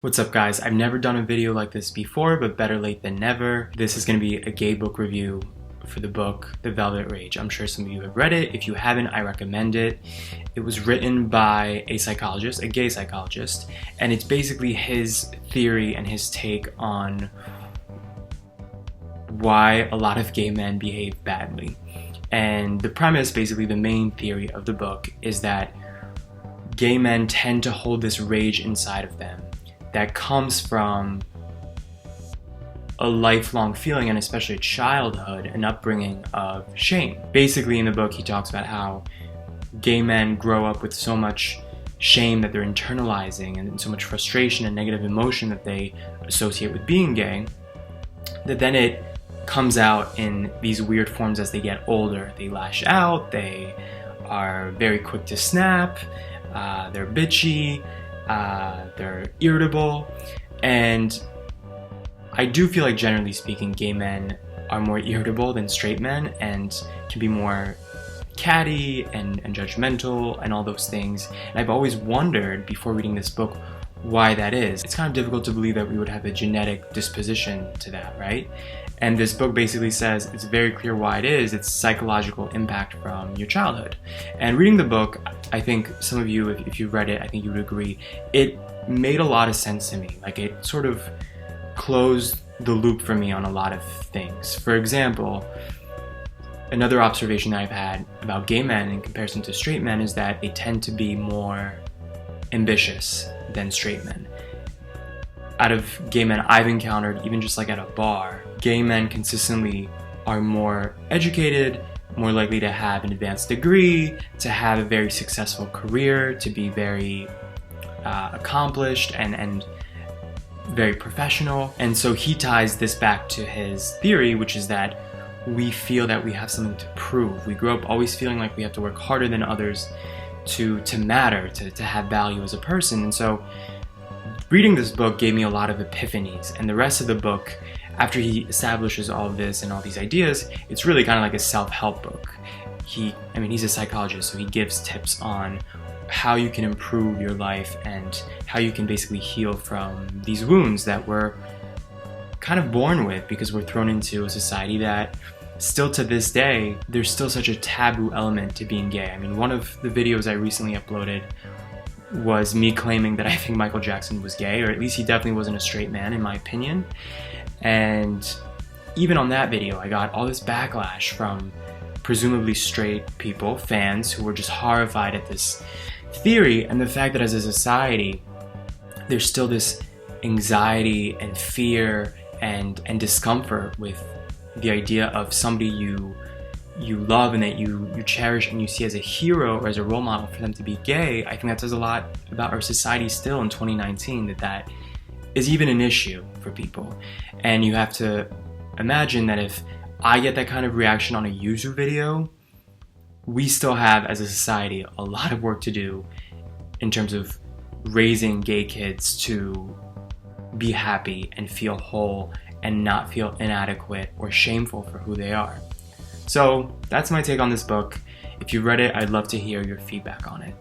What's up guys, I've never done a video like this before, but better late than never. This is going to be a gay book review for the book The Velvet Rage. I'm sure some of you have read it. If you haven't, I recommend it. It was written by a psychologist, a gay psychologist, and it's basically his theory and his take on why a lot of gay men behave badly. And the premise, basically the main theory of the book, is that gay men tend to hold this rage inside of them that comes from a lifelong feeling, and especially childhood and upbringing, of shame. Basically in the book he talks about how gay men grow up with so much shame that they're internalizing, and so much frustration and negative emotion that they associate with being gay, that then it comes out in these weird forms as they get older. They lash out, they are very quick to snap, they're bitchy, they're irritable, and I do feel like, generally speaking, gay men are more irritable than straight men and can be more catty and judgmental and all those things. And I've always wondered, before reading this book, why that is. It's kind of difficult to believe that we would have a genetic disposition to that, right? And this book basically says it's very clear why it is. It's psychological impact from your childhood. And reading the book, I think some of you, if you've read it, I think you would agree, it made a lot of sense to me. Like, it sort of closed the loop for me on a lot of things. For example, another observation that I've had about gay men in comparison to straight men is that they tend to be more ambitious than straight men. Out of gay men I've encountered, even just like at a bar, gay men consistently are more educated, more likely to have an advanced degree, to have a very successful career, to be very accomplished and very professional. And so he ties this back to his theory, which is that we feel that we have something to prove. We grow up always feeling like we have to work harder than others to matter, to have value as a person. And so reading this book gave me a lot of epiphanies, and the rest of the book, after he establishes all of this and all these ideas, it's really kind of like a self-help book. He's a psychologist, so he gives tips on how you can improve your life and how you can basically heal from these wounds that we're kind of born with, because we're thrown into a society that still to this day, there's still such a taboo element to being gay. I mean, one of the videos I recently uploaded was me claiming that I think Michael Jackson was gay, or at least he definitely wasn't a straight man in my opinion. And even on that video, I got all this backlash from presumably straight people, fans, who were just horrified at this theory and the fact that as a society, there's still this anxiety and fear and discomfort with the idea of somebody you love and that you cherish and you see as a hero or as a role model, for them to be gay. I think that says a lot about our society still in 2019, that is even an issue for people. And you have to imagine that if I get that kind of reaction on a YouTube video, we still have, as a society, a lot of work to do in terms of raising gay kids to be happy and feel whole and not feel inadequate or shameful for who they are. So that's my take on this book. If you've read it, I'd love to hear your feedback on it.